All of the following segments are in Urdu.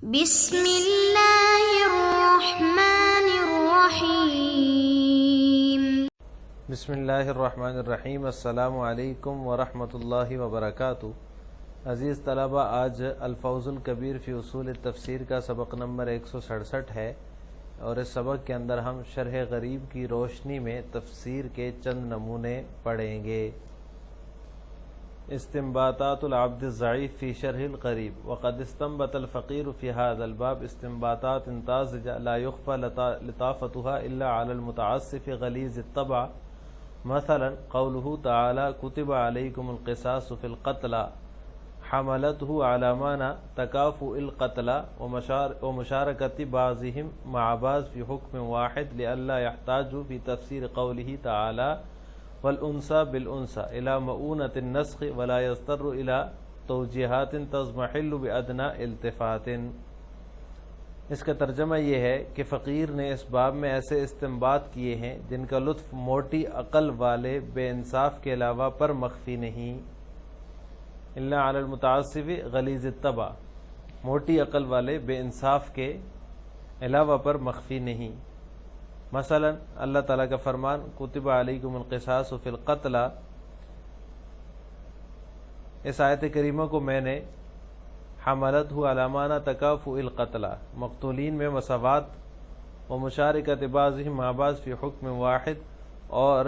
بسم اللہ الرحمن الرحیم۔ بسم اللہ الرحمن الرحیم۔ السلام علیکم ورحمۃ اللہ وبرکاتہ۔ عزیز طلبہ، آج الفوز الکبیر فی اصول التفسیر کا سبق نمبر 167 ہے، اور اس سبق کے اندر ہم شرح غریب کی روشنی میں تفسیر کے چند نمونے پڑھیں گے۔ استنباطات العبد الضعیف فی شرح الغریب۔ وقد استنبط الفقیر فی هذا الباب استنباطات طازجہ لا یخفى لطافتها الا علی المتعصف غلیظ الطبع، مثلا قوله تعالی کتب علیکم القصاص فی القتلى حملته على معنى تکافؤ القتلى ومشارکت بعضهم مع بعض فی حکم واحد لئلا يحتاجوا فی تفسیر قوله تعالی والانثى بالانثى الى مؤونة النسخ ولا يضطر الى توجیہات تضمحل بادنى التفات۔ اس کا ترجمہ یہ ہے کہ فقیر نے اس باب میں ایسے استنباط کیے ہیں جن کا لطف موٹی عقل والے بے انصاف کے علاوہ پر مخفی نہیں، الا علی المتعصف غلیظ الطبع، موٹی عقل والے بے انصاف کے علاوہ پر مخفی نہیں۔ مثلا اللہ تعالیٰ کا فرمان کتب علیکم القصاص فی القتلى، اس آیت کریمہ کو میں نے حملتہ علی معنی تکافؤ القتلى، مقتولین میں مساوات و مشارکت بعضهم مع بعض فی حکم واحد، اور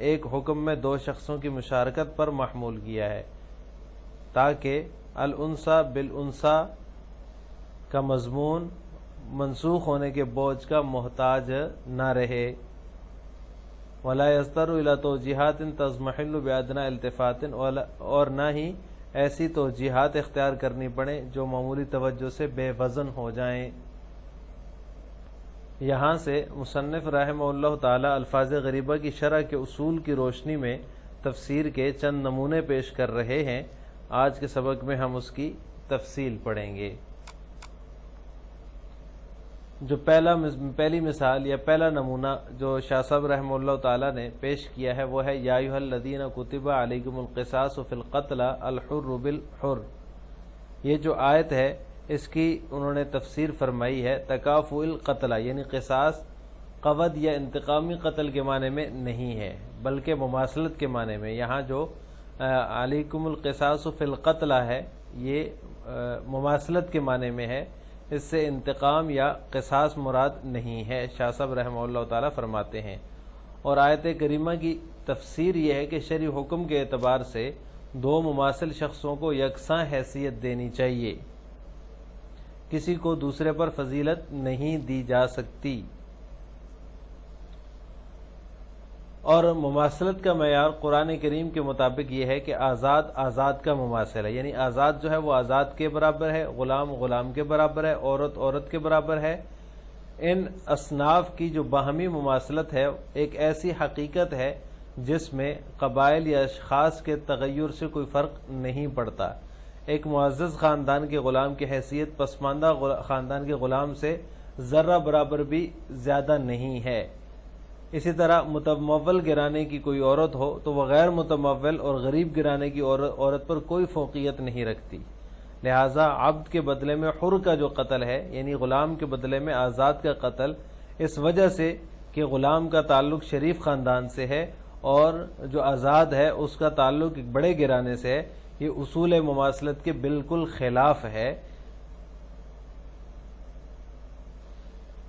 ایک حکم میں دو شخصوں کی مشارکت پر محمول کیا ہے تاکہ الانثى بالانثى کا مضمون منسوخ ہونے کے بوجھ کا محتاج نہ رہے، ولا يضطر الى توجیہات تضمحل بادنى التفات، اور نہ ہی ایسی توجیہات اختیار کرنی پڑیں جو معمولی توجہ سے بے وزن ہو جائیں۔ یہاں سے مصنف رحمہ اللہ تعالی الفاظ غریبہ کی شرح کے اصول کی روشنی میں تفسیر کے چند نمونے پیش کر رہے ہیں۔ آج کے سبق میں ہم اس کی تفصیل پڑھیں گے۔ جو پہلی مثال یا پہلا نمونہ جو شاہ صاحب رحمہ اللہ تعالیٰ نے پیش کیا ہے وہ ہے یا ایھا الذین کتب علیکم القصاص فی القتلى الحر بالحر۔ یہ جو آیت ہے اس کی انہوں نے تفسیر فرمائی ہے تکافؤ القتلى، یعنی قصاص قود یا انتقامی قتل کے معنی میں نہیں ہے بلکہ مماثلت کے معنی میں۔ یہاں جو علیکم القصاص فی القتلى ہے یہ مماثلت کے معنی میں ہے، اس سے انتقام یا قصاص مراد نہیں ہے، شاہ صاحب رحمہ اللہ تعالیٰ فرماتے ہیں۔ اور آیت کریمہ کی تفسیر یہ ہے کہ شرعی حکم کے اعتبار سے دو مماثل شخصوں کو یکساں حیثیت دینی چاہیے، کسی کو دوسرے پر فضیلت نہیں دی جا سکتی، اور مماثلت کا معیار قرآن کریم کے مطابق یہ ہے کہ آزاد آزاد کا مماثل ہے، یعنی آزاد جو ہے وہ آزاد کے برابر ہے، غلام غلام کے برابر ہے، عورت عورت کے برابر ہے۔ ان اصناف کی جو باہمی مماثلت ہے ایک ایسی حقیقت ہے جس میں قبائل یا اشخاص کے تغیر سے کوئی فرق نہیں پڑتا۔ ایک معزز خاندان کے غلام کی حیثیت پسماندہ خاندان کے غلام سے ذرہ برابر بھی زیادہ نہیں ہے۔ اسی طرح متمول گرانے کی کوئی عورت ہو تو وہ غیر متمول اور غریب گرانے کی عورت پر کوئی فوقیت نہیں رکھتی، لہٰذا عبد کے بدلے میں حر کا جو قتل ہے یعنی غلام کے بدلے میں آزاد کا قتل، اس وجہ سے کہ غلام کا تعلق شریف خاندان سے ہے اور جو آزاد ہے اس کا تعلق ایک بڑے گرانے سے ہے، یہ اصول مماثلت کے بالکل خلاف ہے۔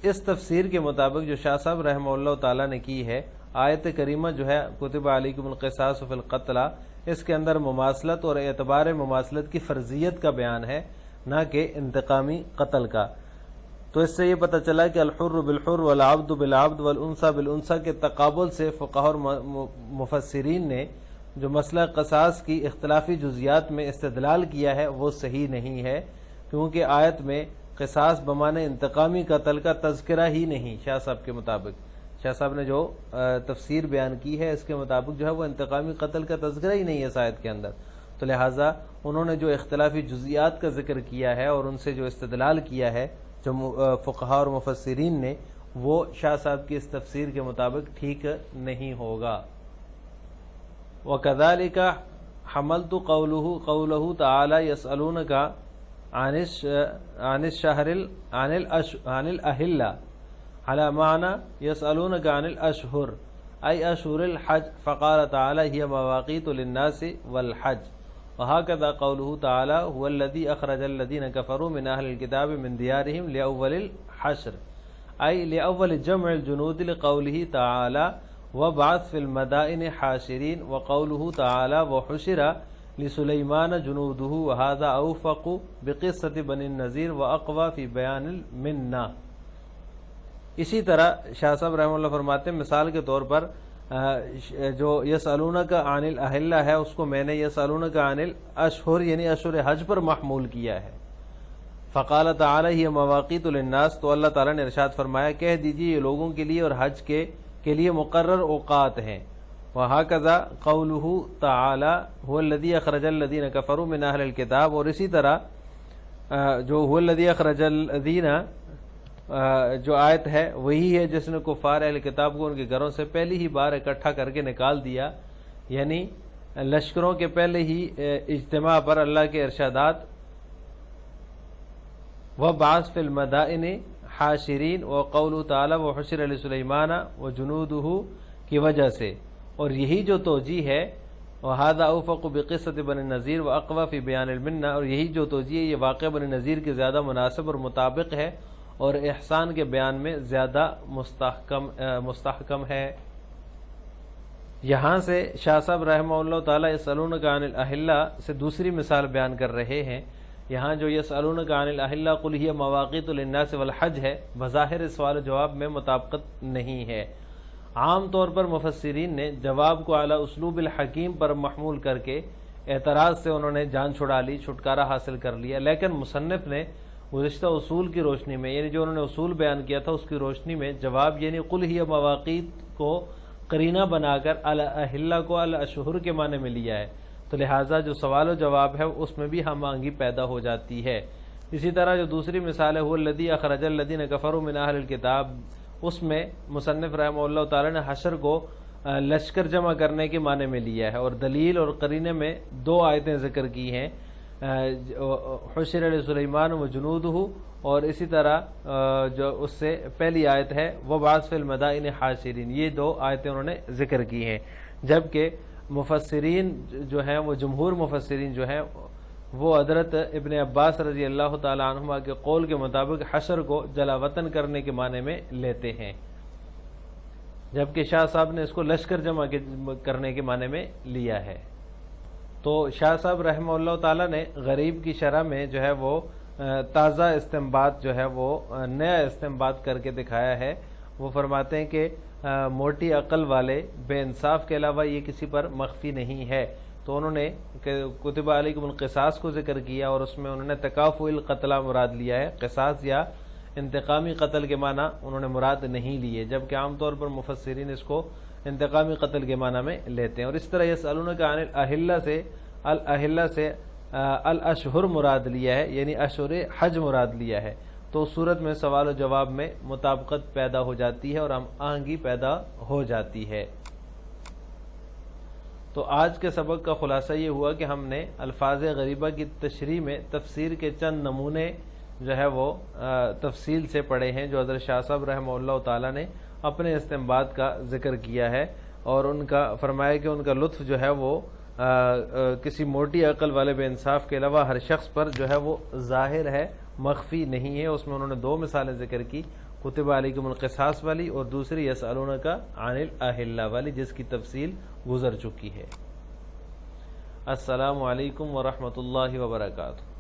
اس تفسیر کے مطابق جو شاہ صاحب رحمہ اللہ تعالیٰ نے کی ہے، آیت کریمہ جو ہے کتب علیکم القصاص فی القتلى، اس کے اندر مماثلت اور اعتبار مماثلت کی فرضیت کا بیان ہے، نہ کہ انتقامی قتل کا۔ تو اس سے یہ پتہ چلا کہ الحر بالحر والعبد بالعبد والانثى بالانثى کے تقابل سے فقہاء اور مفسرین نے جو مسئلہ قصاص کی اختلافی جزیات میں استدلال کیا ہے وہ صحیح نہیں ہے، کیونکہ آیت میں قصاص بمعنی انتقامی قتل کا تذکرہ ہی نہیں۔ شاہ صاحب کے مطابق، شاہ صاحب نے جو تفسیر بیان کی ہے اس کے مطابق جو ہے وہ انتقامی قتل کا تذکرہ ہی نہیں ہے اس آیت کے اندر، تو لہٰذا انہوں نے جو اختلافی جزیات کا ذکر کیا ہے اور ان سے جو استدلال کیا ہے جو فقہاء اور مفسرین نے، وہ شاہ صاحب کی اس تفسیر کے مطابق ٹھیک نہیں ہوگا۔ وَكَذَلِكَ حَمَلْتُ قَوْلَهُ تَعَالَى يَسْأَلُونَكَ عن الأهلة على معنى يسألونك عن الأشهر أي أشهر الحج، فقال تعالى هي مواقيت للناس والحج. وهكذا قوله تعالى هو الذي أخرج الذين كفروا من أهل الكتاب من ديارهم لأول الحشر أي لأول جمع الجنود، لقوله تعالى وبعث في المدائن حاشرين، وقوله تعالى وحشر لسليمان جنوده، وهذا أوفق بقصة بني النذير وأقوى في بیان المنہ. اسی طرح شاہ صاحب رحمہ اللہ فرماتے ہیں مثال کے طور پر جو یسألونک عن الأہلہ ہے اس کو میں نے یسألونک عن الاشہر یعنی اشہر حج پر محمول کیا ہے. فقال تعالی ہی مواقیت للناس، تو اللہ تعالیٰ نے ارشاد فرمایا کہہ دیجیے یہ لوگوں کے لیے اور حج کے لیے مقرر اوقات ہیں. وہکذا قولہ تعالی هو الذی اخرج الذین کفروا من اہل الکتاب، اور اسی طرح جو هو الذی اخرج الذین جو آیت ہے وہی ہے جس نے کفار اہل کتاب کو ان کے گھروں سے پہلی ہی بار اکٹھا کر کے نکال دیا، یعنی لشکروں کے پہلے ہی اجتماع پر اللہ کے ارشادات وَبَعَثْ فِي الْمَدَائِنِ حَاشِرِينَ وَقَوْلُ تَعَالَى وَحُشِرَ لِسُلَيْمَانَ وَجُنُودُهُ کی وجہ سے، اور یہی جو توجیہ ہے وَهَذَا أَوْفَقُ بِقِصَّةِ بَنِي النَّذِيرِ وَأَقْوَى فِي بَيَانِ الْمِنَّةِ، اور یہی جو توجیہ یہ واقعہ بنی نذیر کے زیادہ مناسب اور مطابق ہے اور احسان کے بیان میں زیادہ مستحکم ہے. یہاں سے شاہ صاحب رحمہ اللہ تعالیٰ یسألونک عن الأہلہ سے دوسری مثال بیان کر رہے ہیں. یہاں جو یسألونک عن الأہلہ قل ہی مواقیت للناس والحج ہے، بظاہر سوال و جواب میں مطابقت نہیں ہے. عام طور پر مفسرین نے جواب کو اعلی اسلوب الحکیم پر محمول کر کے اعتراض سے انہوں نے جان چھڑا لی، چھٹکارا حاصل کر لیا، لیکن مصنف نے گزشتہ اصول کی روشنی میں یعنی جو انہوں نے اصول بیان کیا تھا اس کی روشنی میں جواب یعنی قل ہی مواقیت کو قرینہ بنا کر الأہلہ کو الاشہر کے معنی میں لیا ہے، تو لہٰذا جو سوال و جواب ہے اس میں بھی ہم آہنگی پیدا ہو جاتی ہے. اسی طرح جو دوسری مثال ہے هو الذی اخرج الذین کفروا من اہل الکتاب، اس میں مصنف رحمہ اللہ تعالی نے حشر کو لشکر جمع کرنے کے معنی میں لیا ہے، اور دلیل اور قرینے میں دو آیتیں ذکر کی ہیں، حشر لسلیمان وجنودہ، اور اسی طرح جو اس سے پہلی آیت ہے وبعث فی المدائن حاشرین، یہ دو آیتیں انہوں نے ذکر کی ہیں. جبکہ مفسرین جو ہیں وہ جمہور مفسرین جو ہیں وہ حضرت ابن عباس رضی اللہ تعالی عنہما کے قول کے مطابق حشر کو جلا وطن کرنے کے معنی میں لیتے ہیں، جبکہ شاہ صاحب نے اس کو لشکر جمع کرنے کے معنی میں لیا ہے. تو شاہ صاحب رحمہ اللہ تعالیٰ نے غریب کی شرح میں جو ہے وہ تازہ استنباط جو ہے وہ نیا استنباط کر کے دکھایا ہے. وہ فرماتے ہیں کہ موٹی عقل والے بے انصاف کے علاوہ یہ کسی پر مخفی نہیں ہے. تو انہوں نے کتب علیکم القصاص کو ذکر کیا اور اس میں انہوں نے تکافؤ القتلہ مراد لیا ہے، قصاص یا انتقامی قتل کے معنی انہوں نے مراد نہیں لیے، جبکہ عام طور پر مفسرین اس کو انتقامی قتل کے معنی میں لیتے ہیں. اور اس طرح یسألونک عن الأہلہ سے الاشہر مراد لیا ہے، یعنی اشہر حج مراد لیا ہے. تو اس صورت میں سوال و جواب میں مطابقت پیدا ہو جاتی ہے اور ہم آہنگی پیدا ہو جاتی ہے. تو آج کے سبق کا خلاصہ یہ ہوا کہ ہم نے الفاظ غریبہ کی تشریح میں تفسیر کے چند نمونے جو ہے وہ تفصیل سے پڑھے ہیں جو حضرت شاہ صاحب رحمہ اللہ تعالیٰ نے اپنے استنباط کا ذکر کیا ہے، اور ان کا فرمایا کہ ان کا لطف جو ہے وہ کسی موٹی عقل والے بے انصاف کے علاوہ ہر شخص پر جو ہے وہ ظاہر ہے، مخفی نہیں ہے. اس میں انہوں نے دو مثالیں ذکر کی، کتب علیکم القصاص والی اور دوسری یسألونک عن الأہلہ والی، جس کی تفصیل گزر چکی ہے. السلام علیکم ورحمۃ اللہ وبرکاتہ.